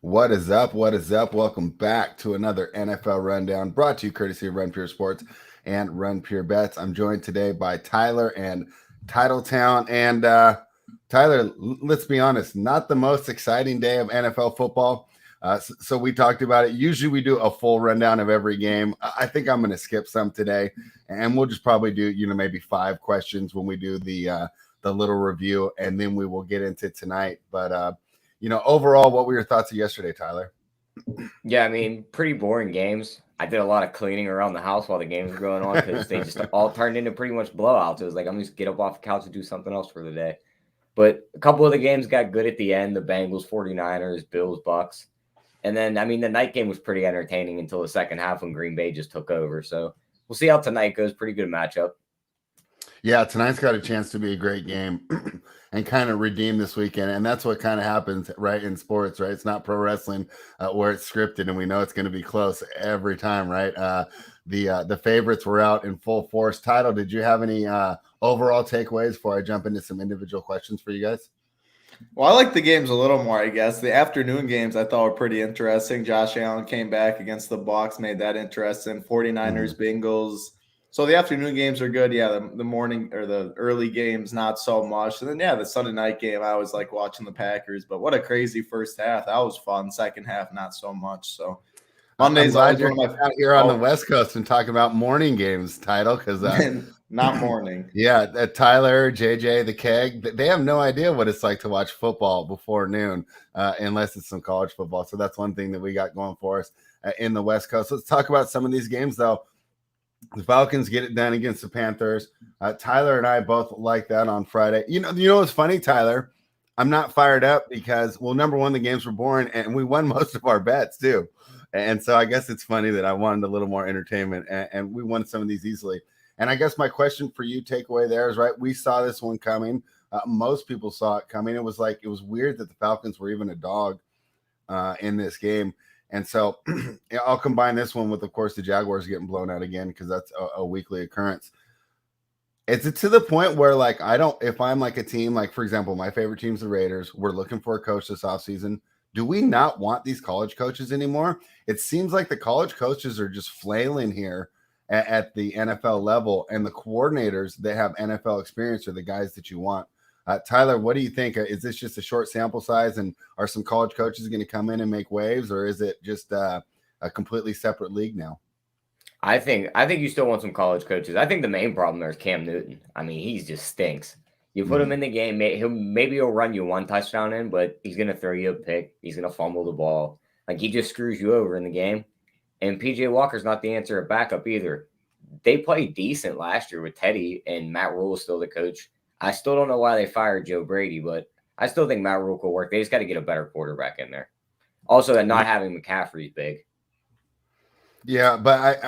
What is up? What is up? Welcome back to another NFL Rundown brought to you courtesy of Run Pure Sports and Run Pure Bets. I'm joined today by Tyler and Titletown. And Tyler, let's be honest, not the most exciting day of NFL football. So we talked about it. Usually we do a full rundown of every game. I think I'm going to skip some today, and we'll just probably do, maybe 5 questions when we do the little review, and then we will get into tonight. But overall, what were your thoughts of yesterday, Tyler? Yeah, I mean, pretty boring games. I did a lot of cleaning around the house while the games were going on because they just all turned into pretty much blowouts. It was like, I'm just get up off the couch and do something else for the day. But a couple of the games got good at the end. The Bengals, 49ers, Bills, Bucks. And then, I mean, the night game was pretty entertaining until the second half when Green Bay just took over. So we'll see how tonight goes. Pretty good matchup. Yeah, tonight's got a chance to be a great game and kind of redeem this weekend. And that's what kind of happens, right, in sports, right? It's not pro wrestling where it's scripted and we know it's going to be close every time, right? The favorites were out in full force. Title, did you have any overall takeaways before I jump into some individual questions for you guys? Well, I like the games a little more, I guess. The afternoon games I thought were pretty interesting. Josh Allen came back against the Bucs, made that interesting. 49ers, Bengals. So the afternoon games are good. Yeah, the morning or the early games, not so much. And then, yeah, the Sunday night game, I always like watching the Packers. But what a crazy first half. That was fun. Second half, not so much. So Monday's always one of my out here on the West Coast and talking about morning games, Title, because not morning. Yeah, Tyler, JJ, the Keg, they have no idea what it's like to watch football before noon, unless it's some college football. So that's one thing that we got going for us in the West Coast. Let's talk about some of these games, though. The Falcons get it done against the Panthers. Tyler and I both like that on Friday. You know what's funny, Tyler? I'm not fired up because, well, number one, the games were boring, and we won most of our bets too. And so I guess it's funny that I wanted a little more entertainment, and we won some of these easily. And I guess my question for you, takeaway there is, right, we saw this one coming. Most people saw it coming. It was weird that the Falcons were even a dog in this game. And so I'll combine this one with, of course, the Jaguars getting blown out again because that's a weekly occurrence. Is it to the point where, like, if I'm like a team, like, for example, my favorite team's the Raiders, we're looking for a coach this offseason. Do we not want these college coaches anymore? It seems like the college coaches are just flailing here at the NFL level, and the coordinators that have NFL experience are the guys that you want. Tyler, what do you think? Is this just a short sample size, and are some college coaches going to come in and make waves, or is it just a completely separate league now? I think you still want some college coaches. I think the main problem there is Cam Newton. I mean, he just stinks. You put him in the game, maybe he'll run you one touchdown in, but he's going to throw you a pick. He's going to fumble the ball. Like, he just screws you over in the game. And P.J. Walker's not the answer at backup either. They played decent last year with Teddy, and Matt Rule is still the coach. I still don't know why they fired Joe Brady, but I still think Matt Rule could work. They just got to get a better quarterback in there. Also, that not having McCaffrey is big. Yeah, but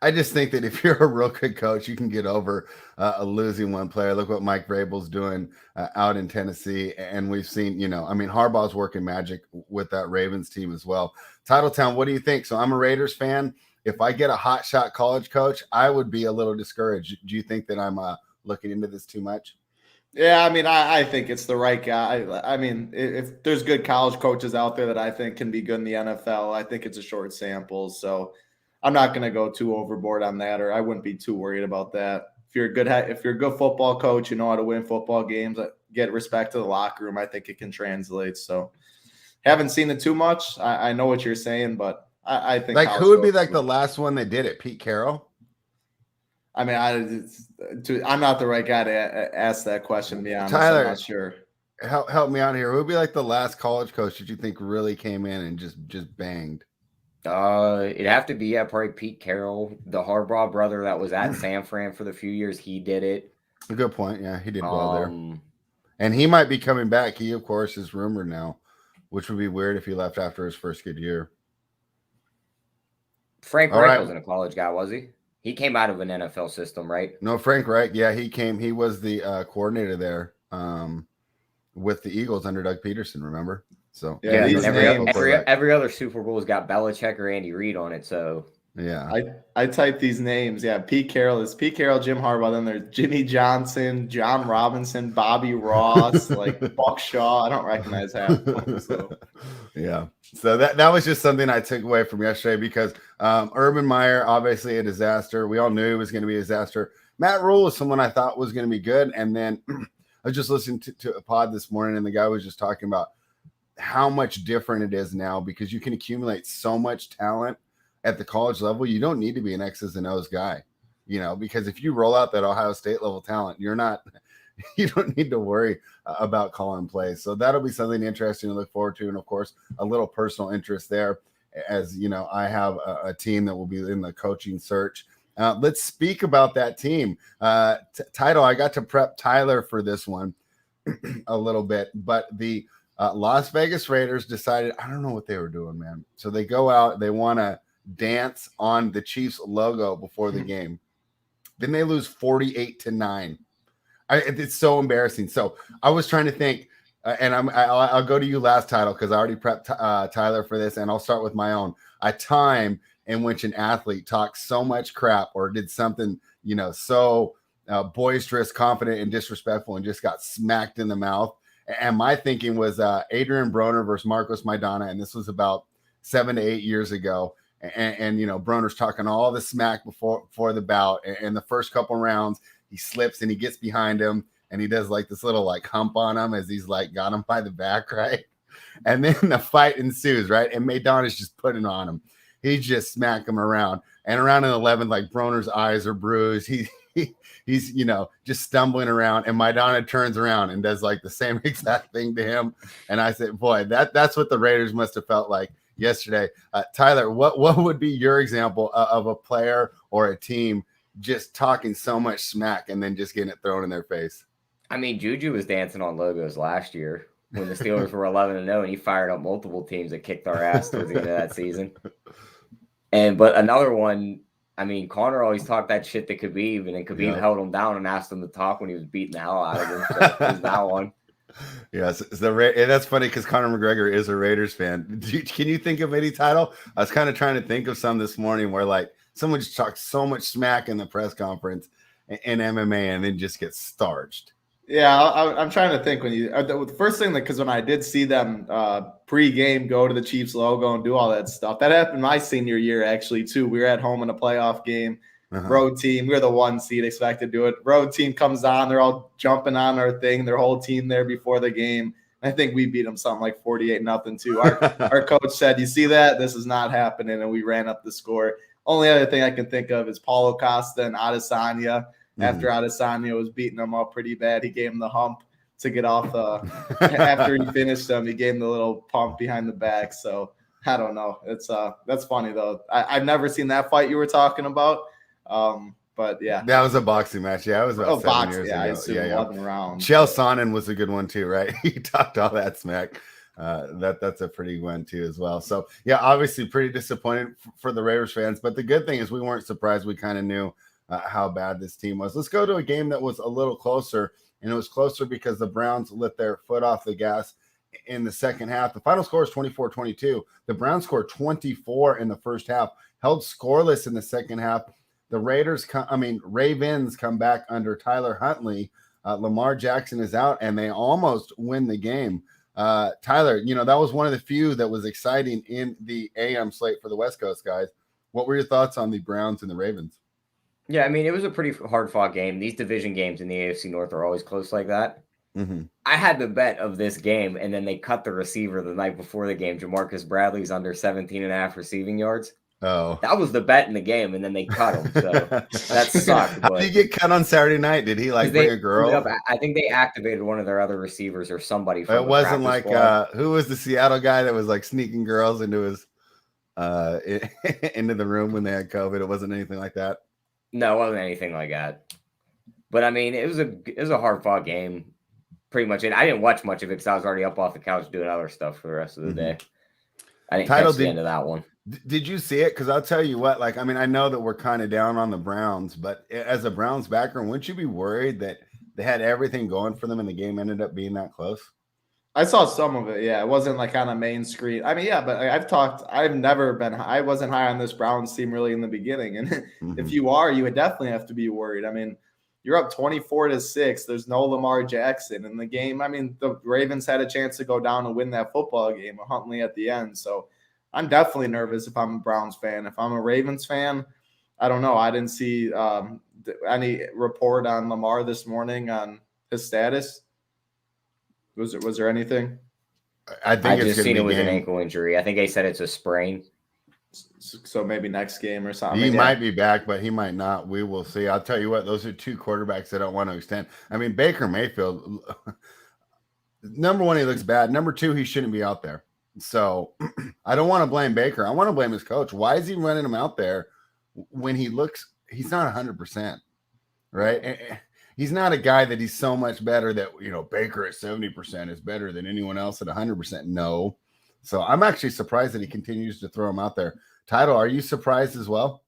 I just think that if you're a real good coach, you can get over losing one player. Look what Mike Vrabel's doing out in Tennessee. And we've seen, Harbaugh's working magic with that Ravens team as well. Titletown, what do you think? So I'm a Raiders fan. If I get a hot shot college coach, I would be a little discouraged. Do you think that I'm looking into this too much? Yeah, I mean, I think it's the right guy. I mean, if there's good college coaches out there that I think can be good in the NFL, I think it's a short sample. So I'm not going to go too overboard on that, or I wouldn't be too worried about that. If you're a good football coach, you know how to win football games, get respect to the locker room, I think it can translate. So haven't seen it too much. I know what you're saying, but I think who would be like the last one that did it? Pete Carroll? I mean, I'm not the right guy to ask that question, to be honest. Tyler, I'm not sure. Help me out here. Who would be like the last college coach that you think really came in and just banged? It'd have to be probably Pete Carroll, the Harbaugh brother that was at San Fran for the few years. He did it. A good point. Yeah, he did well there. And he might be coming back. He, of course, is rumored now, which would be weird if he left after his first good year. Frank Reich wasn't a college guy, was he? He came out of an NFL system, right? No, Frank Reich. Yeah, he was the coordinator there with the Eagles under Doug Peterson, remember? So yeah, every other Super Bowl's got Belichick or Andy Reid on it. So Yeah. I typed these names. Yeah, Pete Carroll, Jim Harbaugh. Then there's Jimmy Johnson, John Robinson, Bobby Ross, like Buck Shaw. I don't recognize half of them. So yeah. So that was just something I took away from yesterday because Urban Meyer, obviously a disaster. We all knew it was going to be a disaster. Matt Rule is someone I thought was going to be good. And then I was just listening to a pod this morning, and the guy was just talking about how much different it is now because you can accumulate so much talent at the college level. You don't need to be an X's and O's guy, because if you roll out that Ohio State level talent, you don't need to worry about calling plays. So that'll be something interesting to look forward to. And of course, a little personal interest there, as I have a team that will be in the coaching search. Let's speak about that team. Title, I got to prep Tyler for this one a little bit, but the Las Vegas Raiders decided, I don't know what they were doing, man. So they go out, they want to dance on the Chiefs logo before the game. Then they lose 48-9. It's so embarrassing. So I was trying to think, and I'll go to you last, Title, because I already prepped Tyler for this, and I'll start with my own. A time in which an athlete talked so much crap or did something, so boisterous, confident, and disrespectful, and just got smacked in the mouth. And my thinking was Adrian Broner versus Marcos Maidana, and this was about 7 to 8 years ago. And Broner's talking all the smack before the bout, and the first couple rounds he slips and he gets behind him and he does like this little like hump on him as he's like got him by the back, right? And then the fight ensues, right? And Maidana's just putting on him. He just smacked him around, and around in 11th, like Broner's eyes are bruised. He's just stumbling around, and Maidana turns around and does like the same exact thing to him. And I said, boy, that's what the Raiders must have felt like yesterday. Tyler, what would be your example of a player or a team just talking so much smack and then just getting it thrown in their face? I mean, Juju was dancing on logos last year when the Steelers were 11-0, and he fired up multiple teams that kicked our ass towards the end of that season. But another one, I mean, Connor always talked that shit to Khabib, and then Khabib held him down and asked him to talk when he was beating the hell out of him. So there's that one. Yes, that's funny because Conor McGregor is a Raiders fan. Can you think of any title? I was kind of trying to think of some this morning where like someone just talks so much smack in the press conference in MMA and then just gets starched. Yeah, I'm trying to think when the first thing because when I did see them pre-game go to the Chiefs logo and do all that stuff, that happened my senior year actually too. We were at home in a playoff game. Road team, we were the 1 seed, expected to do it. Road team comes on, they're all jumping on our thing, their whole team there before the game. I think we beat them something like 48-0 too. Our coach said, "You see that? This is not happening," and we ran up the score. Only other thing I can think of is Paulo Costa and Adesanya. After Adesanya was beating them up pretty bad, he gave him the hump to get off after he finished them, he gave him the little pump behind the back. So I don't know. It's that's funny though. I've never seen that fight you were talking about. But yeah, that was a boxing match. Yeah, it was about 7 years ago. I assume 11 rounds. Chael Sonnen was a good one too, right? He talked all that smack. That's a pretty one too as well. So yeah, obviously pretty disappointed for the Raiders fans. But the good thing is we weren't surprised. We kind of knew how bad this team was. Let's go to a game that was a little closer, and it was closer because the Browns lit their foot off the gas in the second half. The final score is 24-22. The Browns scored 24 in the first half, held scoreless in the second half. The Ravens come back under Tyler Huntley. Lamar Jackson is out, and they almost win the game. Tyler, that was one of the few that was exciting in the AM slate for the West Coast guys. What were your thoughts on the Browns and the Ravens? Yeah, I mean, it was a pretty hard-fought game. These division games in the AFC North are always close like that. Mm-hmm. I had the bet of this game, and then they cut the receiver the night before the game. Jamarcus Bradley's under 17.5 receiving yards. Oh, that was the bet in the game, and then they cut him. So that sucked. How did he get cut on Saturday night? Did he bring a girl? I think they activated one of their other receivers or somebody. It wasn't like who was the Seattle guy that was like sneaking girls into his into the room when they had COVID. It wasn't anything like that. No, it wasn't anything like that. But I mean, it was a hard fought game, pretty much. And I didn't watch much of it because I was already up off the couch doing other stuff for the rest of the day. I didn't catch the end of that one. Did you see it? Because I'll tell you what, I know that we're kind of down on the Browns, but as a Browns backer, wouldn't you be worried that they had everything going for them and the game ended up being that close? I saw some of it. Yeah, it wasn't like on a main screen. I mean, yeah, but I wasn't high on this Browns team really in the beginning. And if you are, you would definitely have to be worried. I mean, you're up 24-6. There's no Lamar Jackson in the game. I mean, the Ravens had a chance to go down and win that football game with Huntley at the end. So I'm definitely nervous if I'm a Browns fan. If I'm a Ravens fan, I don't know. I didn't see any report on Lamar this morning on his status. Was there anything? I think I just seen it was an ankle injury. I think they said it's a sprain. So maybe next game or something. He might be back, but he might not. We will see. I'll tell you what, those are two quarterbacks that don't want to extend. I mean, Baker Mayfield, number one, he looks bad. Number two, he shouldn't be out there. So I don't want to blame Baker. I want to blame his coach. Why is he running him out there when he's not 100%, right? He's not a guy that he's so much better that, Baker at 70% is better than anyone else at 100%. No. So I'm actually surprised that he continues to throw him out there. Title, are you surprised as well?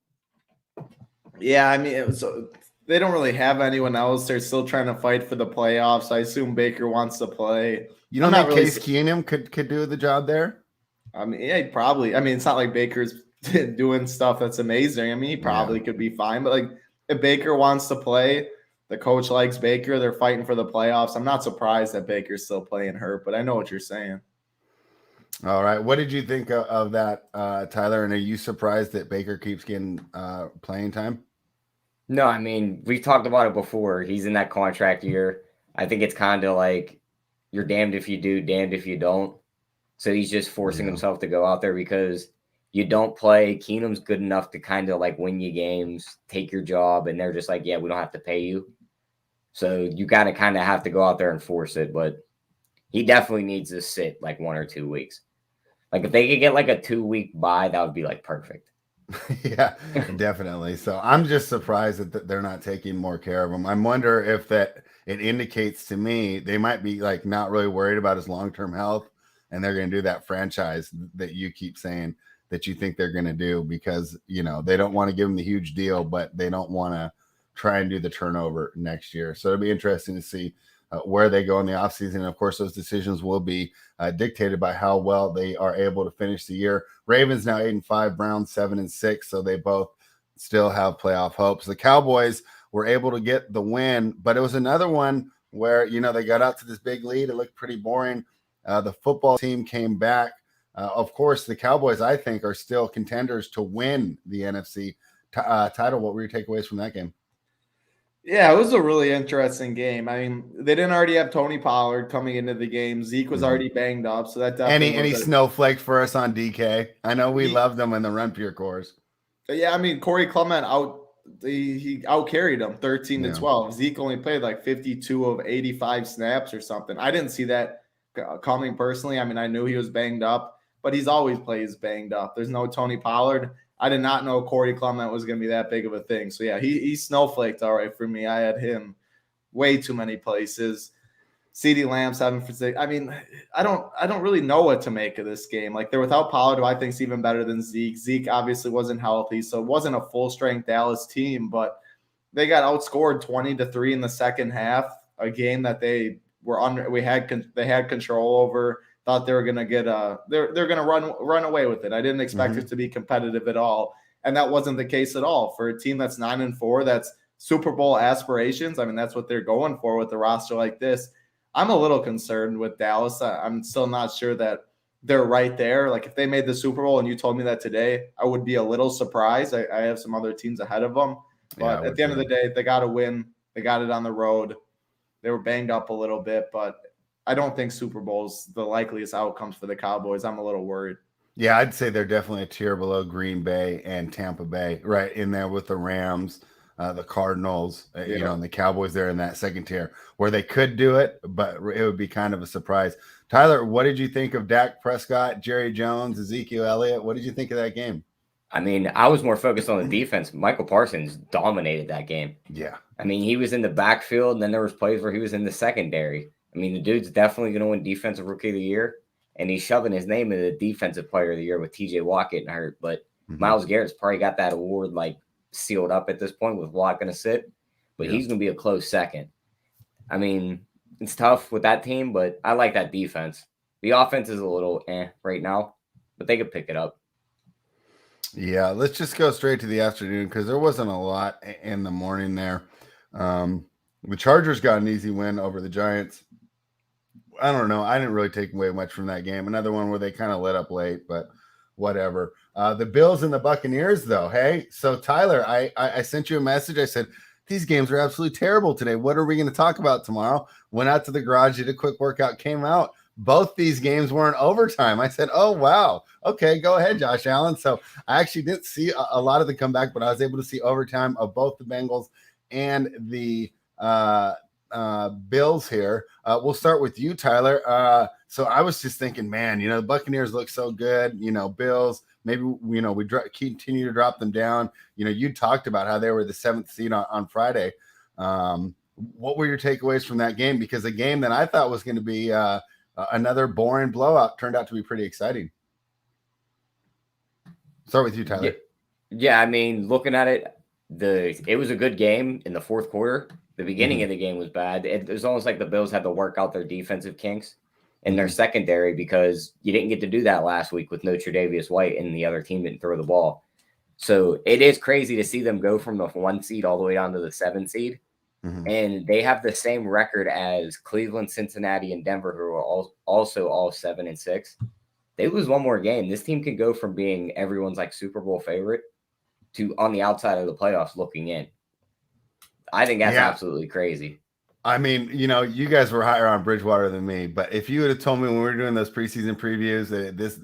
Yeah, I mean, they don't really have anyone else. They're still trying to fight for the playoffs. I assume Baker wants to play. You don't think Case Keenum could do the job there? I mean, yeah, probably. I mean, it's not like Baker's doing stuff that's amazing. I mean, he probably could be fine. But, if Baker wants to play, the coach likes Baker, they're fighting for the playoffs. I'm not surprised that Baker's still playing hurt, but I know what you're saying. All right. What did you think of that, Tyler? And are you surprised that Baker keeps getting playing time? No, I mean, we talked about it before. He's in that contract year. I think it's kind of like you're damned if you do, damned if you don't. So he's just forcing himself to go out there because you don't play. Keenum's good enough to kind of win you games, take your job, and they're just like, yeah, we don't have to pay you. So you got to kind of have to go out there and force it. But he definitely needs to sit 1 or 2 weeks. If they could get a 2-week bye, that would be perfect. Yeah, definitely. So I'm just surprised that they're not taking more care of him. I wonder if that it indicates to me they might be not really worried about his long-term health, and they're going to do that franchise that you keep saying that you think they're going to do because they don't want to give him the huge deal, but they don't want to try and do the turnover next year. So it'll be interesting to see where they go in the offseason. And of course, those decisions will be dictated by how well they are able to finish the year. Ravens now 8-5, Browns 7-6. So they both still have playoff hopes. The Cowboys were able to get the win, but it was another one where, they got out to this big lead. It looked pretty boring. The football team came back. Of course, the Cowboys, I think, are still contenders to win the NFC title. What were your takeaways from that game? Yeah, it was a really interesting game. I mean, they didn't already have Tony Pollard coming into the game. Zeke was already banged up, so that definitely any snowflake for us on DK. I know we loved them in the Run Pure course. Yeah, I mean, Corey Clement he out-carried him 13-12. Zeke only played 52 of 85 snaps or something. I didn't see that coming personally. I mean, I knew he was banged up, but he's always plays banged up. There's no Tony Pollard. I did not know Corey Clement was going to be that big of a thing. So, yeah, he snowflaked all right for me. I had him way too many places. CeeDee Lamb 7 for 6. I mean, I don't really know what to make of this game. They're without Pollard, who I think is even better than Zeke. Zeke obviously wasn't healthy, so it wasn't a full-strength Dallas team, but they got outscored 20-3 in the second half, a game that they were under. They had control over. Thought they were going to get they're going to run away with it. I didn't expect it to be competitive at all, and that wasn't the case at all for a team that's 9-4. That's Super Bowl aspirations. I mean, that's what they're going for with a roster like this. I'm a little concerned with Dallas. I'm still not sure that they're right there. If they made the Super Bowl and you told me that today, I would be a little surprised. I have some other teams ahead of them, but at the end of the day, they got to win. They got it on the road. They were banged up a little bit, but I don't think Super Bowl's the likeliest outcomes for the Cowboys. I'm a little worried. Yeah, I'd say they're definitely a tier below Green Bay and Tampa Bay, right in there with the Rams, the Cardinals, and the Cowboys there in that second tier where they could do it, but it would be kind of a surprise. Tyler, what did you think of Dak Prescott, Jerry Jones, Ezekiel Elliott? What did you think of that game? I mean, I was more focused on the defense. Michael Parsons dominated that game. Yeah. I mean, he was in the backfield, and then there was plays where he was in the secondary. I mean, the dude's definitely going to win Defensive Rookie of the Year, and he's shoving his name into the Defensive Player of the Year with TJ Watt getting hurt. But Myles Garrett's probably got that award sealed up at this point with Watt going to sit, but he's going to be a close second. I mean, It's tough with that team, but I like that defense. The offense is a little right now, but they could pick it up. Yeah, let's just go straight to the afternoon because there wasn't a lot in the morning there. The Chargers got an easy win over the Giants. I don't know. I didn't really take away much from that game. Another one where they kind of let up late, but whatever. The Bills and the Buccaneers, though. Hey, so Tyler, I sent you a message. I said, these games are absolutely terrible today. What are we going to talk about tomorrow? Went out to the garage, did a quick workout, came out. Both these games were in overtime. I said, oh, wow. Okay, go ahead, Josh Allen. So I actually didn't see a lot of the comeback, but I was able to see overtime of both the Bengals and the Bills here. We'll start with you, Tyler. So I was just thinking, man, the Buccaneers look so good. Bills, maybe, we continue to drop them down. You talked about how they were the 7th seed on Friday. What were your takeaways from that game? Because a game that I thought was going to be another boring blowout turned out to be pretty exciting. Start with you, Tyler. Yeah, I mean, looking at it, it was a good game in the fourth quarter. The beginning of the game was bad. It was almost like the Bills had to work out their defensive kinks in their secondary because you didn't get to do that last week with no Tre'Davious White and the other team didn't throw the ball. So it is crazy to see them go from the 1 seed all the way down to the 7th seed. And they have the same record as Cleveland, Cincinnati, and Denver, who are also all 7-6. They lose one more game. This team can go from being everyone's like Super Bowl favorite to on the outside of the playoffs looking in. I think that's absolutely crazy. I mean, you guys were higher on Bridgewater than me, but if you would have told me when we were doing those preseason previews that this,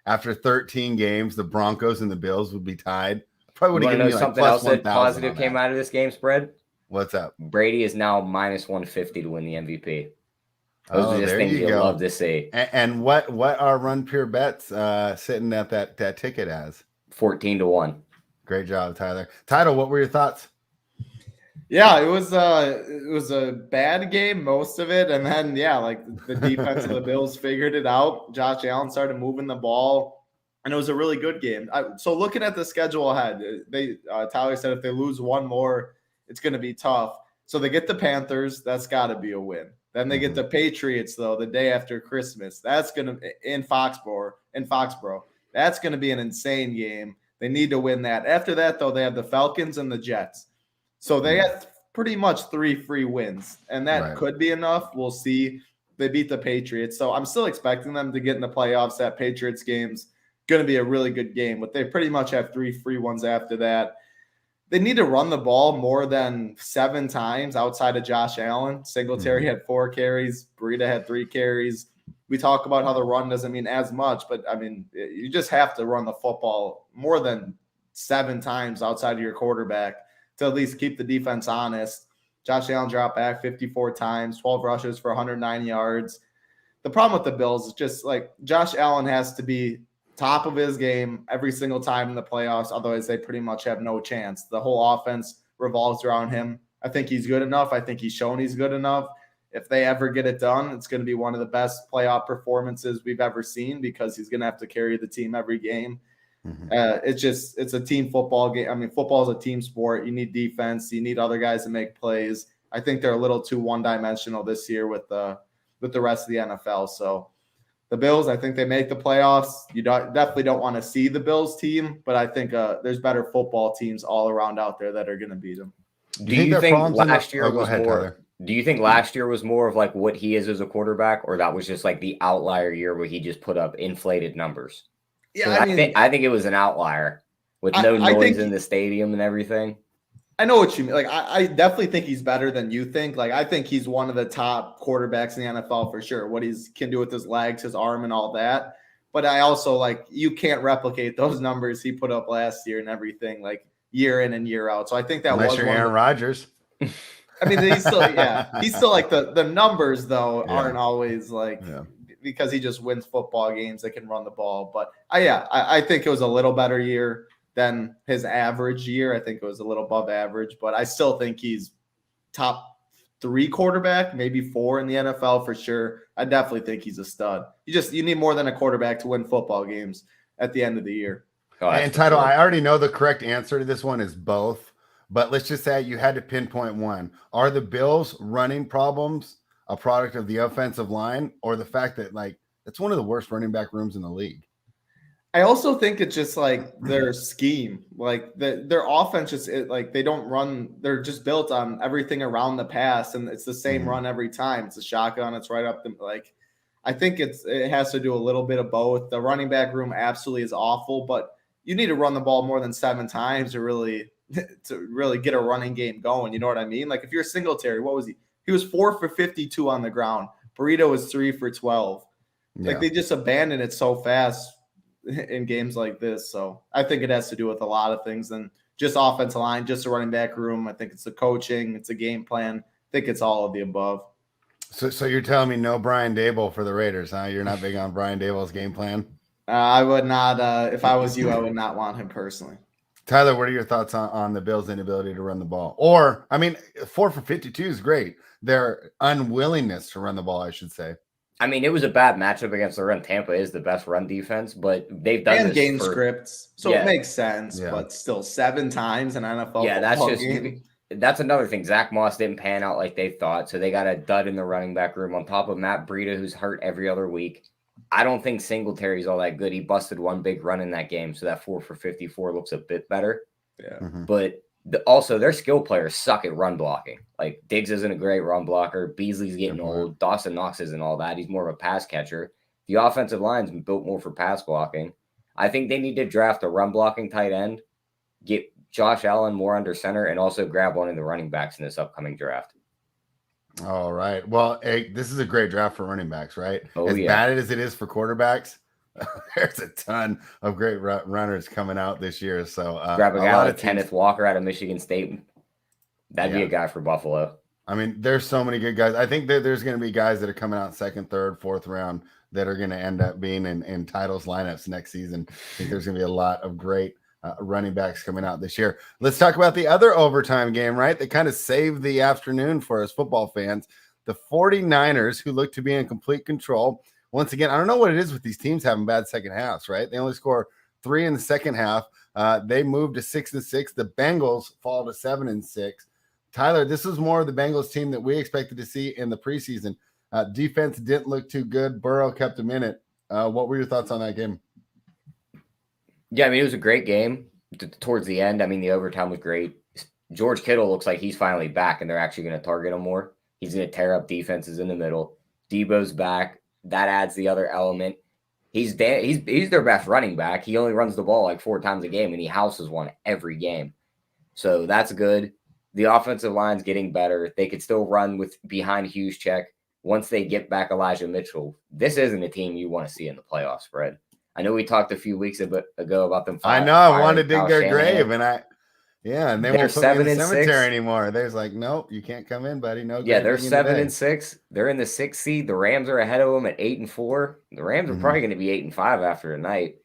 after 13 games, the Broncos and the Bills would be tied, probably would have given you like something else that positive came out of this game spread. What's up? Brady is now minus 150 to win the MVP. Those are just things you love to see. And what are Run Pure Bets sitting at that ticket as? 14-1. Great job, Tyler. Title, what were your thoughts? Yeah, it was a bad game, most of it. And then, like the defense of the Bills figured it out. Josh Allen started moving the ball, and it was a really good game. So looking at the schedule ahead, Tyler said if they lose one more, it's going to be tough. So they get the Panthers. That's got to be a win. Then they get the Patriots, though, the day after Christmas. That's going to in Foxborough. That's going to be an insane game. They need to win that. After that, though, they have the Falcons and the Jets. So they have pretty much 3 free wins, and that could be enough. We'll see. They beat the Patriots. So I'm still expecting them to get in the playoffs. That Patriots game's going to be a really good game, but they pretty much have 3 free ones after that. They need to run the ball more than 7 times outside of Josh Allen. Singletary had 4 carries. Breida had 3 carries. We talk about how the run doesn't mean as much, but, I mean, you just have to run the football more than 7 times outside of your quarterback to at least keep the defense honest. Josh Allen dropped back 54 times, 12 rushes for 109 yards. The problem with the Bills is just like Josh Allen has to be top of his game every single time in the playoffs. Otherwise, they pretty much have no chance. The whole offense revolves around him. I think he's good enough. I think he's shown he's good enough. If they ever get it done, it's going to be one of the best playoff performances we've ever seen because he's going to have to carry the team every game. It's a team football game. I mean, football is a team sport. You need defense. You need other guys to make plays. I think they're a little too one-dimensional this year with the rest of the NFL. So the Bills, I think they make the playoffs. You definitely don't want to see the Bills team, but I think there's better football teams all around out there that are going to beat them. Do you think last year was more? Do you think last year was more of like what he is as a quarterback, or that was just like the outlier year where he just put up inflated numbers? Yeah, I think it was an outlier with no noise in the stadium and everything. I know what you mean. Like, I definitely think he's better than you think. Like, I think he's one of the top quarterbacks in the NFL for sure. What he can do with his legs, his arm, and all that. But I also, like, you can't replicate those numbers he put up last year and everything, like, year in and year out. So I think that unless was you're Aaron Rodgers. I mean, he's still like the numbers though aren't always like because he just wins football games that can run the ball. But I think it was a little better year than his average year. I think it was a little above average, but I still think he's top 3 quarterback, maybe 4 in the NFL for sure. I definitely think he's a stud. You need more than a quarterback to win football games at the end of the year. And Title, I already know the correct answer to this one is both. But let's just say you had to pinpoint one. Are the Bills running problems a product of the offensive line or the fact that like it's one of the worst running back rooms in the league? I also think it's just like their scheme, like their offense just like they don't run. They're just built on everything around the pass, and it's the same run every time. It's a shotgun. It's right up the like. I think it has to do a little bit of both. The running back room absolutely is awful, but you need to run the ball more than 7 times to really get a running game going. You know what I mean? Like if you're Singletary, what was he? He was 4 for 52 on the ground. Burrito was 3 for 12. Yeah. Like they just abandon it so fast in games like this. So I think it has to do with a lot of things than just offensive line, just a running back room. I think it's the coaching, it's a game plan. I think it's all of the above. So you're telling me no Brian Daboll for the Raiders, huh? You're not big on Brian Daboll's game plan? I would not. If I was you, I would not want him personally. Tyler, what are your thoughts on the Bills' inability to run the ball? Or, I mean, 4 for 52 is great. Their unwillingness to run the ball, I should say. I mean, it was a bad matchup against the run. Tampa is the best run defense, but they've done and this game for, scripts, so it makes sense. Yeah. But still, 7 times in NFL. Yeah, game. That's another thing. Zach Moss didn't pan out like they thought, so they got a dud in the running back room on top of Matt Breida, who's hurt every other week. I don't think Singletary's all that good. He busted one big run in that game, so that 4 for 54 looks a bit better. Yeah, but also their skill players suck at run blocking. Like Diggs isn't a great run blocker. Beasley's getting old. Dawson Knox isn't all that. He's more of a pass catcher. The offensive line's been built more for pass blocking. I think they need to draft a run blocking tight end, get Josh Allen more under center, and also grab one of the running backs in this upcoming draft. All right. Well, hey, this is a great draft for running backs, right? Oh, as yeah. bad as it is for quarterbacks, there's a ton of great runners coming out this year. So grab a guy lot like of Kenneth Walker out of Michigan State. That'd be a guy for Buffalo. I mean, there's so many good guys. I think that there's going to be guys that are coming out 2nd, 3rd, 4th round that are going to end up being in titles lineups next season. I think there's going to be a lot of great running backs coming out this year. Let's talk about the other overtime game, right? That kind of saved the afternoon for us football fans. The 49ers, who look to be in complete control. Once again, I don't know what it is with these teams having bad second halves, right? They only score 3 in the second half. They moved to 6-6. The Bengals fall to 7-6. Tyler, this was more of the Bengals team that we expected to see in the preseason. Defense didn't look too good. Burrow kept them in it. What were your thoughts on that game? Yeah, I mean, it was a great game towards the end. I mean, the overtime was great. George Kittle looks like he's finally back, and they're actually going to target him more. He's going to tear up defenses in the middle. Debo's back. That adds the other element. He's their best running back. He only runs the ball like 4 times a game, and he houses one every game. So that's good. The offensive line's getting better. They could still run with behind Juszczyk. Once they get back Elijah Mitchell, this isn't a team you want to see in the playoffs, Fred. I know we talked a few weeks ago about them. I know. I wanted to dig their grave, and they won't put me in the cemetery anymore. There's like, nope, you can't come in, buddy. No. Yeah, they're 7-6. They're in the 6th seed. The Rams are ahead of them at 8-4. The Rams are probably going to be 8-5 after tonight.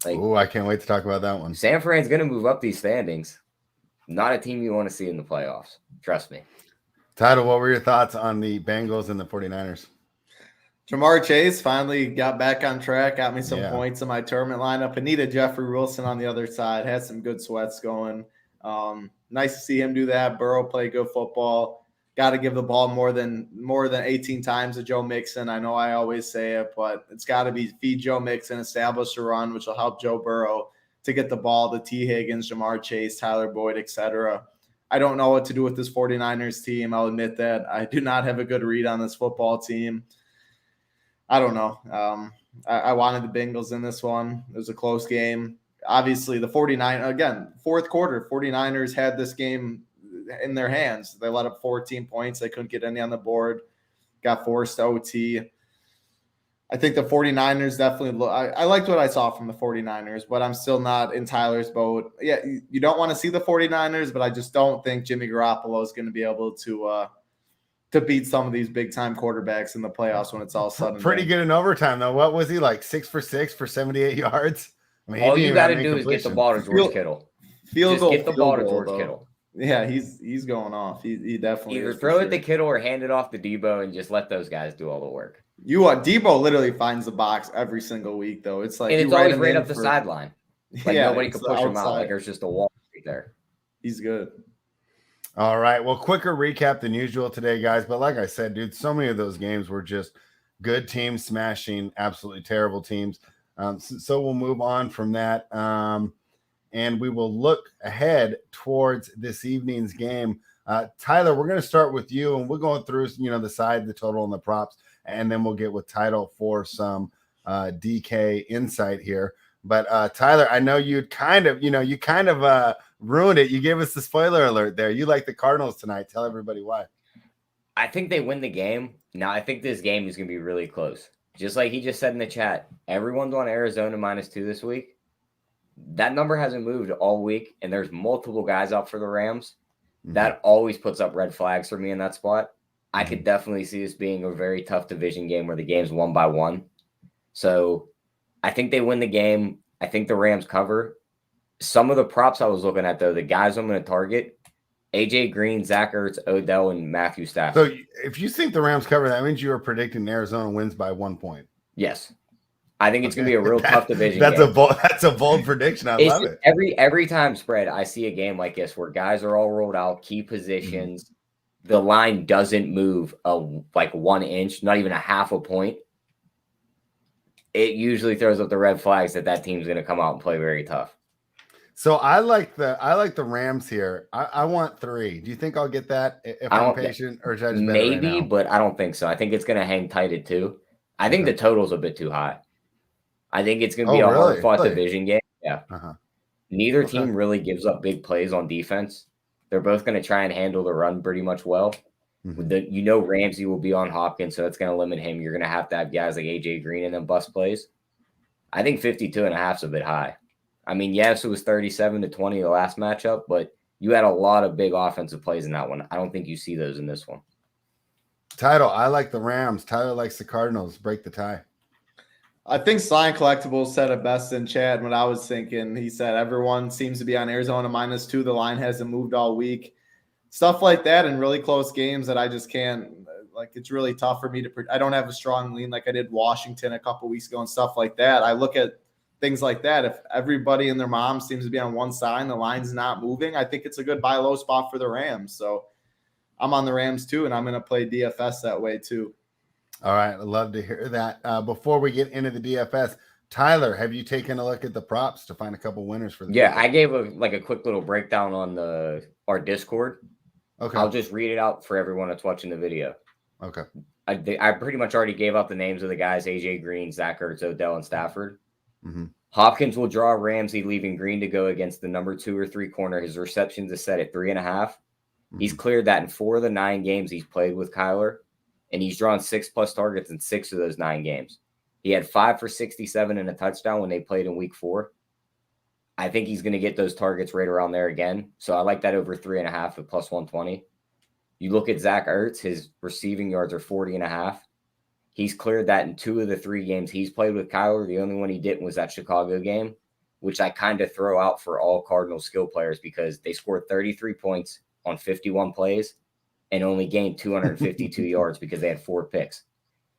Like, oh, I can't wait to talk about that one. San Fran's going to move up these standings. Not a team you want to see in the playoffs. Trust me. Tyler, what were your thoughts on the Bengals and the 49ers? Jamar Chase finally got back on track, got me some points in my tournament lineup. Anita Jeffrey Wilson on the other side had some good sweats going. Nice to see him do that. Burrow play good football. Got to give the ball more than 18 times to Joe Mixon. I know I always say it, but it's got to be feed Joe Mixon, establish a run, which will help Joe Burrow to get the ball to T. Higgins, Jamar Chase, Tyler Boyd, etc. I don't know what to do with this 49ers team. I'll admit that. I do not have a good read on this football team. I don't know. I wanted the Bengals in this one. It was a close game. Obviously, the 49ers, again, 4th quarter, 49ers had this game in their hands. They let up 14 points. They couldn't get any on the board. Got forced to OT. I think the 49ers definitely I liked what I saw from the 49ers, but I'm still not in Tyler's boat. Yeah, you don't want to see the 49ers, but I just don't think Jimmy Garoppolo is going to be able to beat some of these big-time quarterbacks in the playoffs when it's all said and done. Pretty good in overtime, though. What was he, like 6 for 6 for 78 yards? I mean, all you got to do is get the ball to George Kittle. Get the ball to George Kittle. Yeah, he's going off. He definitely either throw it to Kittle or hand it off to Debo and just let those guys do all the work. Debo literally finds the box every single week, though. It's like, and it's always right up the sideline. Like nobody could push him out. Like there's just a wall right there. He's good. All right. Well, quicker recap than usual today, guys. But like I said, dude, so many of those games were just good teams smashing absolutely terrible teams. So we'll move on from that. And we will look ahead towards this evening's game. Tyler, we're going to start with you, and we're going through, the side, the total, and the props, and then we'll get with Title for some DK insight here. But Tyler, I know you kind of ruined it. You gave us the spoiler alert there. You like the Cardinals tonight. Tell everybody why. I think they win the game. Now, I think this game is going to be really close. Just like he just said in the chat, everyone's on Arizona -2 this week. That number hasn't moved all week, and there's multiple guys out for the Rams. Mm-hmm. That always puts up red flags for me in that spot. Mm-hmm. I could definitely see this being a very tough division game where the game's 1-1. So I think they win the game. I think the Rams cover. Some of the props I was looking at, though, the guys I'm going to target, AJ Green, Zach Ertz, Odell, and Matthew Stafford. So if you think the Rams cover, that means you are predicting Arizona wins by 1 point. Yes. I think it's going to be a real tough division game. That's a bold prediction. I love it. Every time spread, I see a game like this where guys are all rolled out, key positions. Mm-hmm. The line doesn't move like 1 inch, not even a half a point. It usually throws up the red flags that team's going to come out and play very tough. So I like the Rams here. I want 3. Do you think I'll get that if I'm patient, or should I just bet maybe? Right now? But I don't think so. I think it's going to hang tight at 2. I think the total's a bit too high. I think it's going to be a hard-fought division game. Yeah. Uh-huh. Neither team really gives up big plays on defense. They're both going to try and handle the run pretty much well. Mm-hmm. Ramsey will be on Hopkins, so that's going to limit him. You're going to have guys like AJ Green and then bust plays. I think 52.5 is a bit high. I mean, yes, it was 37-20 the last matchup, but you had a lot of big offensive plays in that one. I don't think you see those in this one. Title, I like the Rams. Tyler likes the Cardinals. Break the tie. I think Slime Collectibles said it best in chat. What I was thinking, he said everyone seems to be on Arizona -2. The line hasn't moved all week. Stuff like that in really close games that I just can't. Like, it's really tough for me to. I don't have a strong lean like I did Washington a couple weeks ago and stuff like that. I look at things like that. If everybody and their mom seems to be on one side and the line's not moving, I think it's a good buy low spot for the Rams. So I'm on the Rams too, and I'm going to play DFS that way too. All right. I'd love to hear that. Before we get into the DFS, Tyler, have you taken a look at the props to find a couple winners for the Yeah, I gave a quick little breakdown on our Discord. Okay. I'll just read it out for everyone that's watching the video. Okay. I pretty much already gave out the names of the guys: AJ Green, Zach Ertz, Odell, and Stafford. Mm-hmm. Hopkins will draw Ramsey, leaving Green to go against the number 2 or 3 corner. His receptions is set at 3.5. Mm-hmm. He's cleared that in 4 of the 9 games he's played with Kyler, and he's drawn 6+ targets in 6 of those 9 games. He had 5 for 67 and a touchdown when they played in week 4. I think he's going to get those targets right around there again. So I like that over 3.5 at +120. You look at Zach Ertz, his receiving yards are 40.5. He's cleared that in 2 of the 3 games he's played with Kyler. The only one he didn't was that Chicago game, which I kind of throw out for all Cardinals skill players because they scored 33 points on 51 plays and only gained 252 yards because they had 4 picks.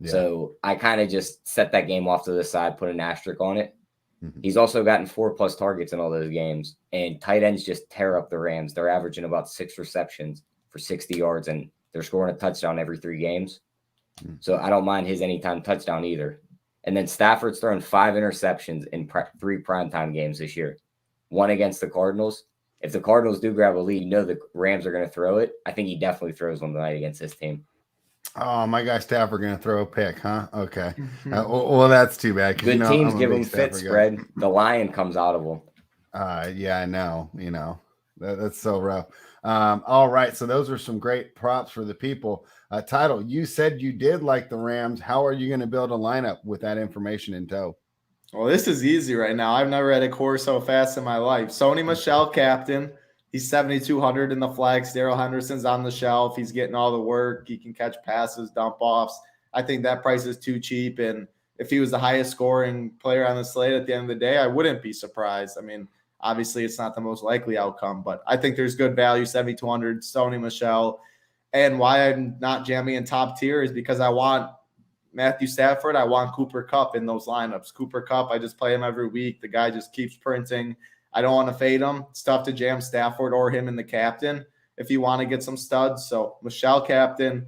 Yeah. So I kind of just set that game off to the side, put an asterisk on it. Mm-hmm. He's also gotten 4+ targets in all those games, and tight ends just tear up the Rams. They're averaging about 6 receptions for 60 yards, and they're scoring a touchdown every 3 games. Mm-hmm. So I don't mind his anytime touchdown either. And then Stafford's thrown 5 interceptions in 3 primetime games this year. 1 against the Cardinals. If the Cardinals do grab a lead, the Rams are going to throw it. I think he definitely throws one tonight against his team. Oh, my guy Stafford going to throw a pick, huh? Okay. Well, that's too bad. Good teams give him fit spread. The lion comes out of them. Yeah, I know. That's so rough. All right. So those are some great props for the people. Title, you said you did like the Rams. How are you going to build a lineup with that information in tow? Well, this is easy right now. I've never had a core so fast in my life. Sony Michel, captain. He's 7,200 in the flags. Daryl Henderson's on the shelf. He's getting all the work. He can catch passes, dump offs. I think that price is too cheap. And if he was the highest scoring player on the slate at the end of the day, I wouldn't be surprised. I mean, obviously it's not the most likely outcome, but I think there's good value, 7,200, Sony Michel. And why I'm not jamming in top tier is because I want Matthew Stafford. I want Cooper Kupp in those lineups. Cooper Kupp, I just play him every week. The guy just keeps printing. I don't want to fade him. It's tough to jam Stafford or him in the captain. if you want to get some studs. So Michelle captain,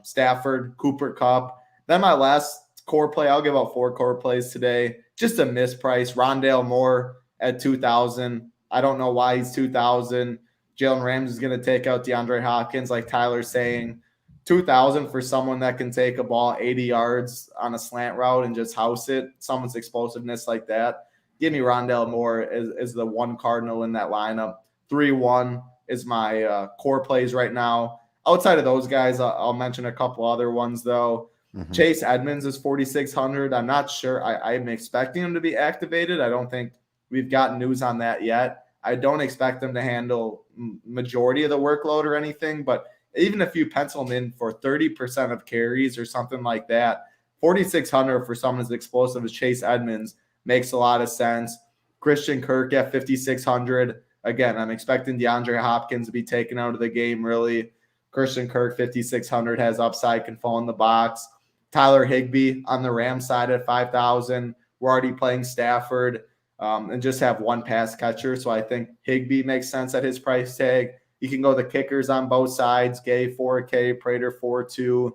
Stafford, Cooper Kupp. Then my last core play, I'll give out 4 core plays today. Just a misprice. Rondale Moore at 2,000. I don't know why he's 2,000. Jalen Ramsey is going to take out DeAndre Hopkins, like Tyler's saying. 2,000 for someone that can take a ball 80 yards on a slant route and just house it. Someone's explosiveness like that. Give me Rondale Moore as the one Cardinal in that lineup. 3-1 is my core plays right now. Outside of those guys, I'll mention a couple other ones, though. Mm-hmm. Chase Edmonds is 4,600. I'm not sure. I'm expecting him to be activated. I don't think we've gotten news on that yet. I don't expect him to handle majority of the workload or anything, but even if you pencil him in for 30% of carries or something like that, 4,600 for someone as explosive as Chase Edmonds makes a lot of sense. Christian Kirk at 5,600. Again, I'm expecting DeAndre Hopkins to be taken out of the game, really. Christian Kirk, 5,600, has upside, can fall in the box. Tyler Higbee on the Rams side at 5,000. We're already playing Stafford and just have one pass catcher. So I think Higbee makes sense at his price tag. You can go the kickers on both sides. Gay 4K, Prater 4.2.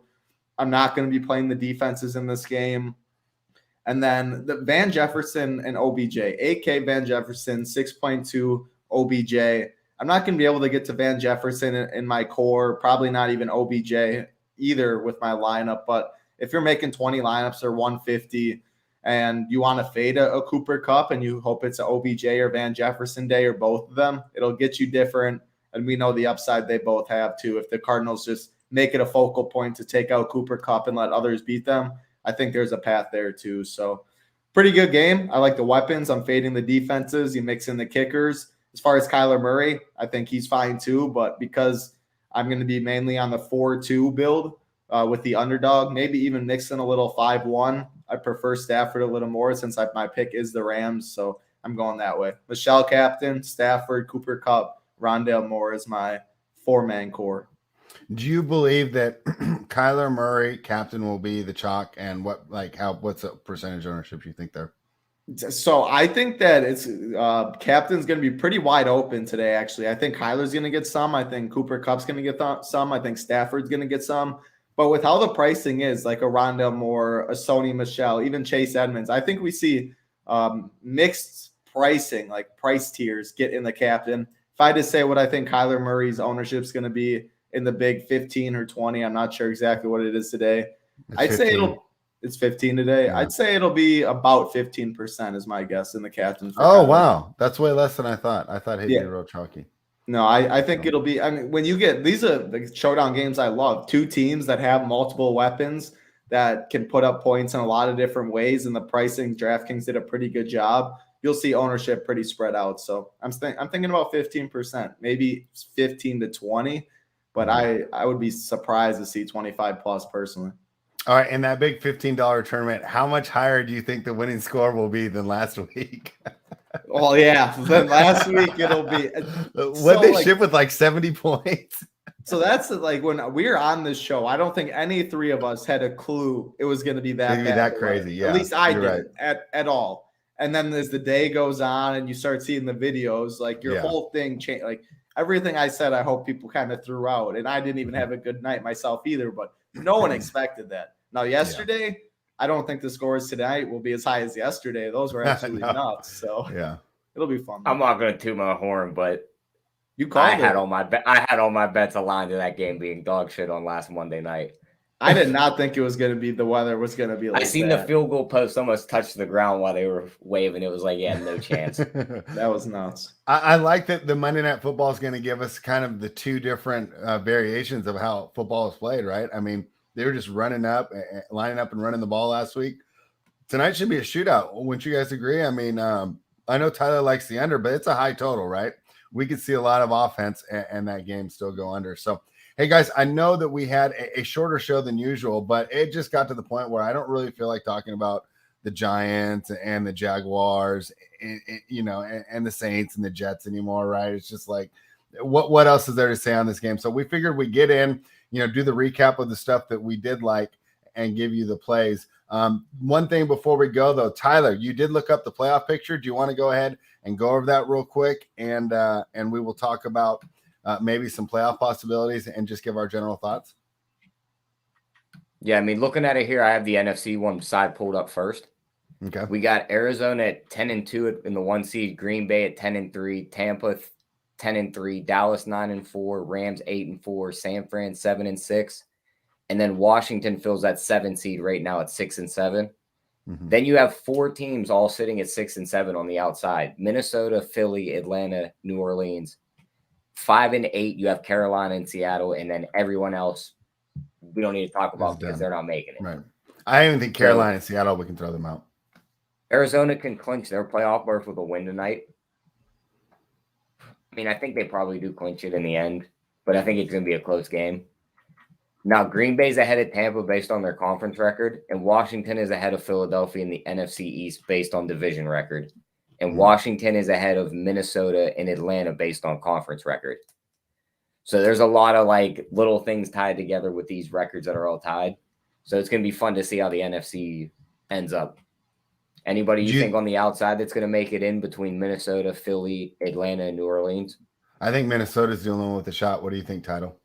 I'm not going to be playing the defenses in this game. And then the Van Jefferson and OBJ. 8K Van Jefferson, 6.2 OBJ. I'm not going to be able to get to Van Jefferson in my core, probably not even OBJ either with my lineup. But if you're making 20 lineups or 150 and you want to fade a Cooper Kupp and you hope it's an OBJ or Van Jefferson day or both of them, it'll get you different. And we know the upside they both have too. If the Cardinals just make it a focal point to take out Cooper Kupp and let others beat them, I think there's a path there too. So pretty good game. I like the weapons. I'm fading the defenses. You mix in the kickers. As far as Kyler Murray, I think he's fine too. But because I'm going to be mainly on the 4-2 build with the underdog, maybe even mix in a little 5-1. I prefer Stafford a little more since my pick is the Rams. So I'm going that way. Michelle captain, Stafford, Cooper Kupp, Rondale Moore is my 4-man core. Do you believe that Kyler Murray captain will be the chalk, and what's the percentage ownership you think there? So I think that it's captain's going to be pretty wide open today. Actually, I think Kyler's going to get some. I think Cooper Kupp's going to get some. I think Stafford's going to get some. But with how the pricing is, like a Rondale Moore, a Sony Michel, even Chase Edmonds, I think we see mixed pricing, like price tiers, get in the captain. If I had to say what I think Kyler Murray's ownership is going to be in the big 15 or 20, I'm not sure exactly what it is today. I'd say it's 15 today. Yeah. I'd say it'll be about 15% is my guess in the captain. Oh, Kyler. Wow. That's way less than I thought. I thought he'd be real chalky. No, I think it'll be, I mean, when you get, these are the showdown games I love. 2 teams that have multiple weapons that can put up points in a lot of different ways, and the pricing, DraftKings did a pretty good job. You'll see ownership pretty spread out. So I'm thinking about 15%, maybe 15 to 20, but I would be surprised to see 25 plus personally. All right, in that big $15 tournament, how much higher do you think the winning score will be than last week? Well, yeah, then last week it'll be. What they ship with like 70 points? So that's like when we were on this show, I don't think any 3 of us had a clue it was going to be that crazy. Yeah, at least I didn't at all. And then as the day goes on and you start seeing the videos, like your whole thing changed. Like everything I said, I hope people kind of threw out. And I didn't even have a good night myself either, but no one expected that. Now, yesterday, I don't think the scores tonight will be as high as yesterday. Those were absolutely nuts. So it'll be fun. I'm not going to toot my horn, but I had all my bets aligned to that game being dog shit on last Monday night. I did not think it was going to be the weather was going to be like I seen the field goal post almost touch the ground while they were waving. It was like, no chance. That was nuts. I like that the Monday Night Football is going to give us kind of the 2 different variations of how football is played, right? I mean, they were just lining up and running the ball last week. Tonight should be a shootout. Wouldn't you guys agree? I mean, I know Tyler likes the under, but it's a high total, right? We could see a lot of offense and that game still go under. So, hey, guys, I know that we had a shorter show than usual, but it just got to the point where I don't really feel like talking about the Giants and the Jaguars and the Saints and the Jets anymore, right? It's just like, what else is there to say on this game? So we figured we'd get in, do the recap of the stuff that we did like and give you the plays. One thing before we go, though, Tyler, you did look up the playoff picture. Do you want to go ahead and go over that real quick? And we will talk about maybe some playoff possibilities, and just give our general thoughts? Yeah, I mean, looking at it here, I have the NFC one side pulled up first. Okay. We got Arizona at 10-2 in the 1 seed, Green Bay at 10-3, Tampa 10-3, Dallas 9-4, Rams 8-4, San Fran 7-6, and then Washington fills that 7 seed right now at 6-7. Mm-hmm. Then you have 4 teams all sitting at 6-7 on the outside: Minnesota, Philly, Atlanta, New Orleans. 5-8, you have Carolina and Seattle, and then everyone else we don't need to talk about because they're not making it. Right. I even think Carolina and Seattle, we can throw them out. Arizona can clinch their playoff berth with a win tonight. I mean, I think they probably do clinch it in the end, but I think it's going to be a close game. Now, Green Bay's ahead of Tampa based on their conference record, and Washington is ahead of Philadelphia in the NFC East based on division record. And Washington is ahead of Minnesota and Atlanta based on conference record. So there's a lot of like little things tied together with these records that are all tied. So it's going to be fun to see how the NFC ends up. Anybody you think on the outside that's going to make it in between Minnesota, Philly, Atlanta, and New Orleans? I think Minnesota's the only one with a shot. What do you think, Title?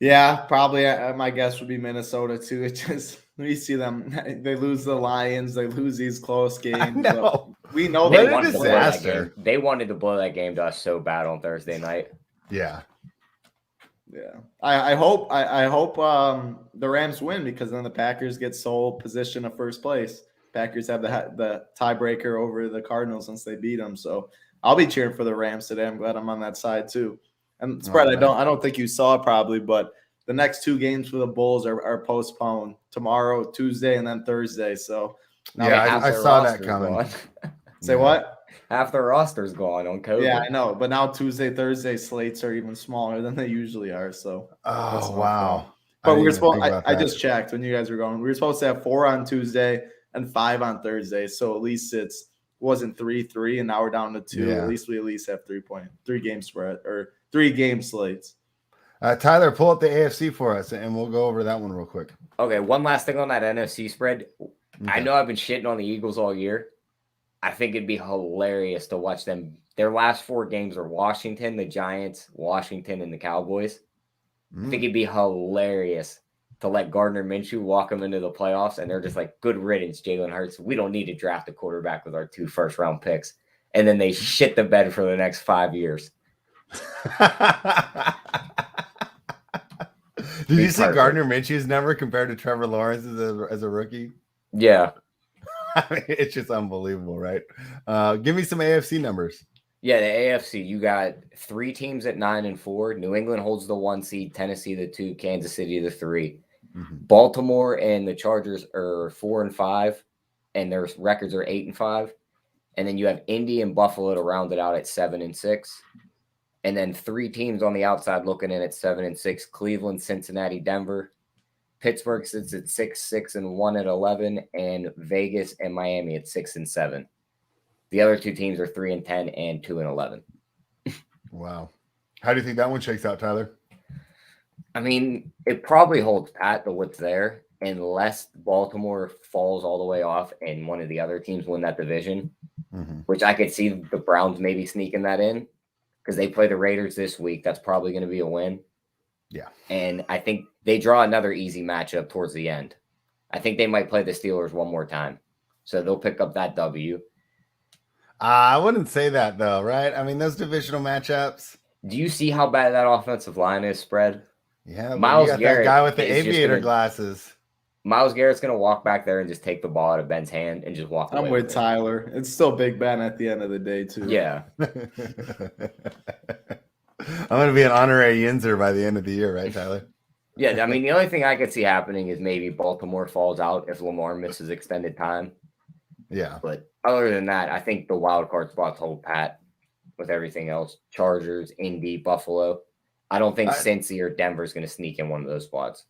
Yeah, probably. My guess would be Minnesota too. It just we see them. They lose the Lions. They lose these close games. No. We know they they wanted to blow that game. Disaster. They wanted to blow that game to us so bad on Thursday night. Yeah. Yeah. I hope the Rams win, because then the Packers get sole position of first place. Packers have the tiebreaker over the Cardinals since they beat them. So I'll be cheering for the Rams today. I'm glad I'm on that side too. And spread, I don't think you saw it probably, but the next 2 games for the Bulls are postponed tomorrow, Tuesday, and then Thursday. So yeah, I saw that coming. Say what? Half the roster's gone on COVID. Yeah, I know. But now Tuesday, Thursday slates are even smaller than they usually are. So wow. But we were supposed. I just checked when you guys were going. We were supposed to have 4 on Tuesday and 5 on Thursday. So at least wasn't 3-3, and now we're down to 2. Yeah. At least we have 3 game spread or 3 game slates. Tyler, pull up the AFC for us, and we'll go over that one real quick. Okay, one last thing on that NFC spread. Okay. I know I've been shitting on the Eagles all year. I think it'd be hilarious to watch them. Their last 4 games are Washington, the Giants, Washington, and the Cowboys. I think it'd be hilarious to let Gardner Minshew walk them into the playoffs, and they're just like, good riddance, Jalen Hurts. We don't need to draft a quarterback with our 2 first-round picks. And then they shit the bed for the next 5 years. Did you see Gardner Minshew's number compared to Trevor Lawrence as a rookie? Yeah. I mean, it's just unbelievable, right? Give me some AFC numbers. Yeah, the AFC, you got 3 teams at 9-4. New England holds the 1 seed, Tennessee the 2, Kansas City the 3. Mm-hmm. Baltimore and the Chargers are 4-5, and their records are 8-5. And then you have Indy and Buffalo to round it out at 7-6. And then 3 teams on the outside looking in at 7-6: Cleveland, Cincinnati, Denver. Pittsburgh sits at 6-1 at 11, and Vegas and Miami at 6-7. The other 2 teams are 3-10 and 2-11. Wow. How do you think that one shakes out, Tyler? I mean, it probably holds pat to what's there, unless Baltimore falls all the way off and one of the other teams win that division, which I could see the Browns maybe sneaking that in because they play the Raiders this week. That's probably going to be a win. Yeah. And I think they draw another easy matchup towards the end. I think they might play the Steelers one more time. So they'll pick up that W. I wouldn't say that, though, right? I mean, those divisional matchups. Do you see how bad that offensive line is spread? Yeah, Miles Garrett, that guy with the aviator glasses. Miles Garrett's going to walk back there and just take the ball out of Ben's hand and just walk away. I'm with Tyler. It's still Big Ben at the end of the day, too. Yeah. I'm going to be an honorary Yinzer by the end of the year, right, Tyler? Yeah, I mean, the only thing I could see happening is maybe Baltimore falls out if Lamar misses extended time. Yeah. But other than that, I think the wild card spots hold pat with everything else. Chargers, Indy, Buffalo. I don't think Cincy or Denver's going to sneak in one of those spots.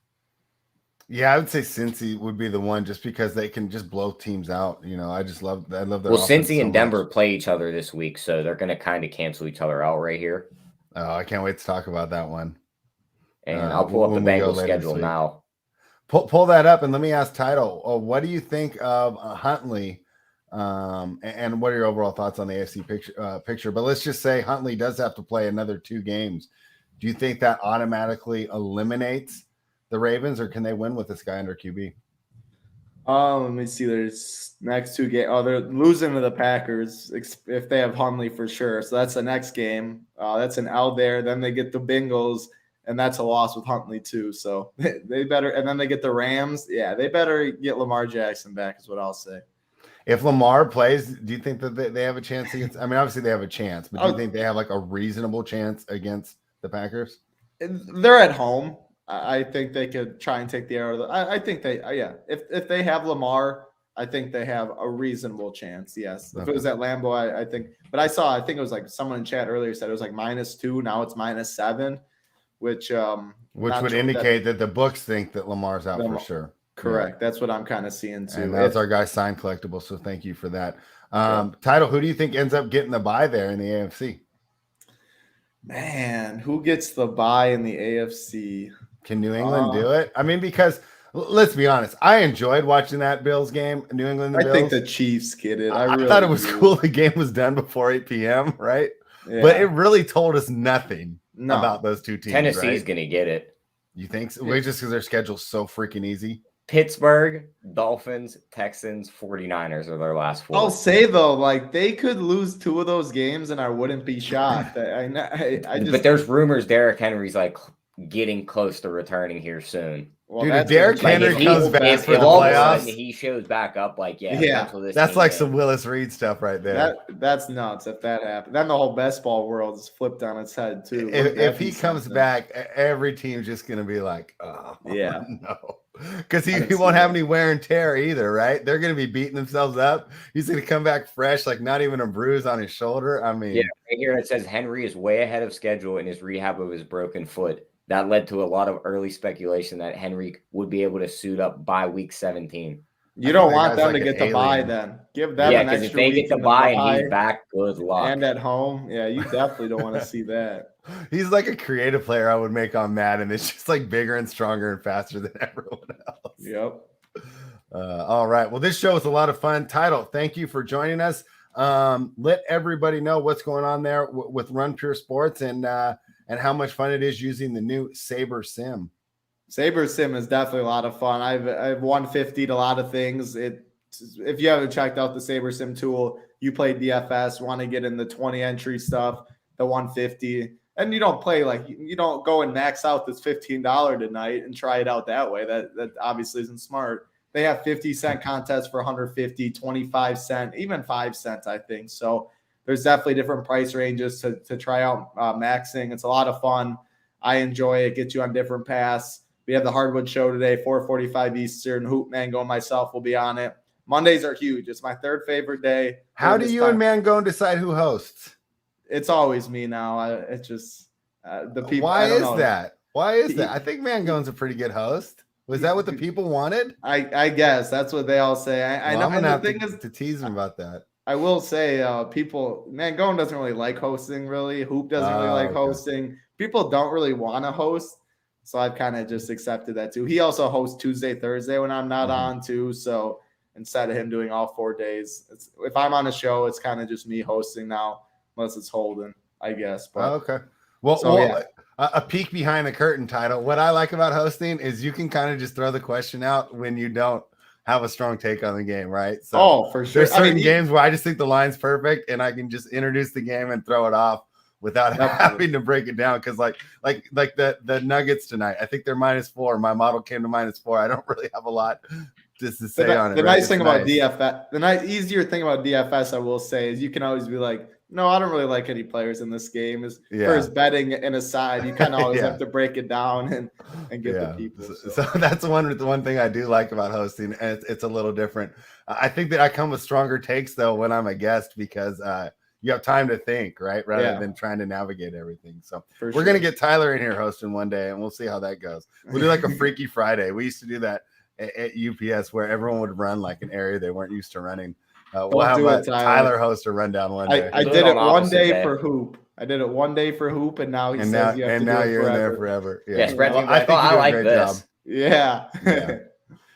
Yeah, I would say Cincy would be the one just because they can just blow teams out. You know, I love their Well, Cincy and Denver play each other this week, so they're going to kind of cancel each other out right here. Oh, I can't wait to talk about that one. And I'll pull up the Bengals schedule now. Pull that up and let me ask Title. What do you think of Huntley And what are your overall thoughts on the AFC picture? But let's just say Huntley does have to play another 2 games. Do you think that automatically eliminates the Ravens, or can they win with this guy under QB? Let me see. There's next 2 games. Oh, they're losing to the Packers if they have Huntley for sure. So that's the next game. That's an L there. Then they get the Bengals, and that's a loss with Huntley too. So they better. And then they get the Rams. Yeah, they better get Lamar Jackson back is what I'll say. If Lamar plays, do you think that they have a chance against? I mean, obviously they have a chance, but do you think they have like a reasonable chance against the Packers? They're at home. I think they could try and take the air out of the. I think they, If they have Lamar, I think they have a reasonable chance. Yes, if it was at Lambeau, I think. But I think it was like someone in chat earlier said it was like -2. Now it's -7, which would indicate that the books think that Lamar's out for sure. Correct. Yeah. That's what I'm kind of seeing too. And that's our guy signed collectible. So thank you for that. Title, who do you think ends up getting the bye there in the AFC? Man, who gets the bye in the AFC? Can New England do it? I mean, because let's be honest, I enjoyed watching that Bills game. New England, I think the Chiefs get it. I really thought it was cool. The game was done before 8 p.m., right? Yeah. But it really told us nothing about those 2 teams. Tennessee's going to get it. You think so? Wait, just because their schedule's so freaking easy? Pittsburgh, Dolphins, Texans, 49ers are their last 4. I'll say, though, like they could lose 2 of those games and I wouldn't be shocked. But there's rumors Derrick Henry's like getting close to returning here soon. Well, dude, if Derrick Henry comes back for the playoffs, he shows back up. Like, that's like some Willis Reed stuff right there. That's nuts if that happens. Then the whole best ball world is flipped on its head too. If he comes back, every team's just gonna be like, oh yeah, no, because he won't have any wear and tear either, right? They're gonna be beating themselves up. He's gonna come back fresh, like not even a bruise on his shoulder. I mean, right here it says Henry is way ahead of schedule in his rehab of his broken foot. That led to a lot of early speculation that Henry would be able to suit up by week 17. You don't want them to get the bye then. Give them an extra week. If they get the bye and he's back, good luck. And at home, you definitely don't want to see that. He's like a creative player I would make on Madden. It's just like bigger and stronger and faster than everyone else. Yep. All right. Well, this show was a lot of fun. Title, thank you for joining us. Let everybody know what's going on there with Run Pure Sports and how much fun it is using the new Saber Sim. Saber Sim is definitely a lot of fun. I've 150'd a lot of things. If you haven't checked out the Saber Sim tool, you play DFS, want to get in the 20 entry stuff, the 150, and you don't play you don't go and max out this $15 tonight and try it out that way. That obviously isn't smart. They have 50-cent contests for 150, 25 cent, even 5 cents, I think. So there's definitely different price ranges to try out maxing. It's a lot of fun. I enjoy it. Gets you on different paths. We have the Hardwood Show today, 4:45 Eastern. Hoop Mango and myself will be on it. Mondays are huge. It's my 3rd favorite day. How do you and Mango decide who hosts? It's always me now. It's just the people. Why is that? I think Mangone's a pretty good host. Was that what the people wanted? I guess that's what they all say. I know. I'm gonna have to tease them about that. I will say, Mangone doesn't really like hosting, really. Hoop doesn't really like hosting. People don't really want to host, so I've kind of just accepted that too. He also hosts Tuesday, Thursday when I'm not on too, so instead of him doing all 4 days, if I'm on a show, it's kind of just me hosting now, unless it's Holden, I guess. But, okay. Well, a peek behind the curtain, Title. What I like about hosting is you can kind of just throw the question out when you don't have a strong take on the game, right? So for sure. There's certain games where I just think the line's perfect and I can just introduce the game and throw it off without having to break it down. Because like the Nuggets tonight, I think they're -4. My model came to -4. I don't really have a lot just to say on it. The nice thing about DFS, easier thing about DFS, I will say, is you can always be like, no, I don't really like any players in this game. For his betting and aside, you kind of always have to break it down and get the people. So that's the one thing I do like about hosting, and it's a little different. I think that I come with stronger takes though when I'm a guest because you have time to think, right, rather than trying to navigate everything. So we're gonna get Tyler in here hosting one day, and we'll see how that goes. We'll do like a Freaky Friday. We used to do that at UPS where everyone would run like an area they weren't used to running. We'll have Tyler host a rundown one day. I did it one day for Hoop. And now he says you have to do it you're in there forever. Yeah, I like this. Yeah.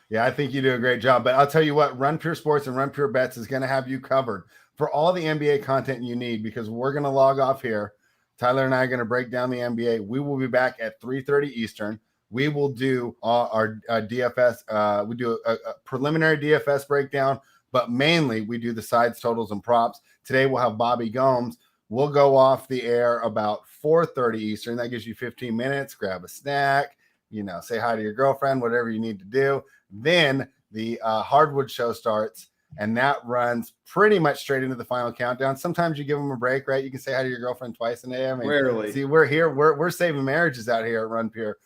Yeah, I think you do a great job. But I'll tell you what, Run Pure Sports and Run Pure Bets is going to have you covered for all the NBA content you need, because we're going to log off here. Tyler and I are going to break down the NBA. We will be back at 3:30 Eastern. We will do our DFS. We do a preliminary DFS breakdown, but mainly we do the sides, totals, and props. Today we'll have Bobby Gomes. We'll go off the air about 4:30 Eastern. That gives you 15 minutes. Grab a snack, say hi to your girlfriend, whatever you need to do. Then the Hardwood show starts, and that runs pretty much straight into the final countdown. Sometimes you give them a break, right? You can say hi to your girlfriend twice a day. I mean, Rarely. See, we're here. We're saving marriages out here at Run Pure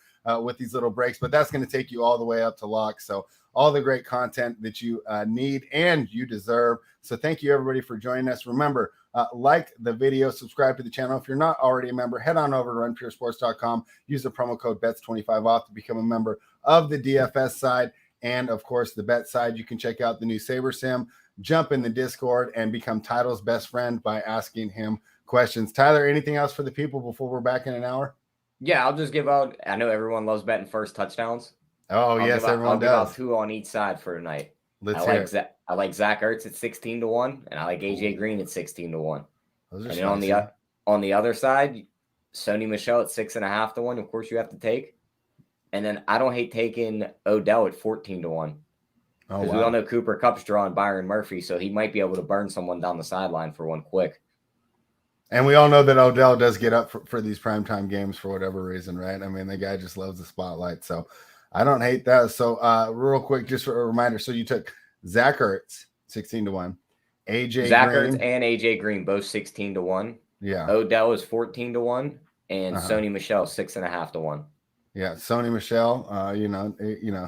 with these little breaks, but that's going to take you all the way up to lock. So all the great content that you need and you deserve. So thank you, everybody, for joining us. Remember, like the video, subscribe to the channel. If you're not already a member, head on over to runpuresports.com. Use the promo code BETS25 off to become a member of the DFS side. And, of course, the bet side. You can check out the new Saber Sim, jump in the Discord, and become Title's best friend by asking him questions. Tyler, anything else for the people before we're back in an hour? Yeah, I'll just give out. I know everyone loves betting first touchdowns. Oh, yes, everyone does. I'll give out 2 on each side for tonight. Let's hear it. I like Zach Ertz at 16-1, and I like AJ Green at 16-1. Those are and then on the other side, Sony Michel at 6.5-1. Of course, you have to take. And then I don't hate taking Odell at 14-1. Because we all know Cooper Kupp's drawing Byron Murphy, so he might be able to burn someone down the sideline for one quick. And we all know that Odell does get up for these primetime games for whatever reason, right? I mean, the guy just loves the spotlight. So I don't hate that. So real quick, just for a reminder. So you took Zach Ertz, 16-1. Zach Ertz and AJ Green, both 16-1. Yeah. Odell is 14-1, and Sony Michel 6.5-1. Yeah, Sony Michel,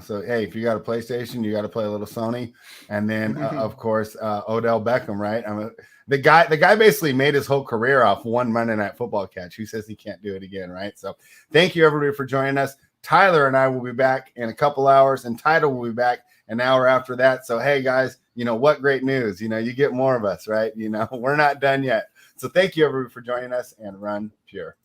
so hey, if you got a PlayStation, you got to play a little Sony. And then of course, Odell Beckham, right? The guy basically made his whole career off one Monday Night Football catch. Who says he can't do it again, right? So thank you, everybody, for joining us. Tyler and I will be back in a couple hours, and Title will be back an hour after that. So hey, guys, what great news. You get more of us, right? We're not done yet. So thank you, everybody, for joining us, and Run Pure.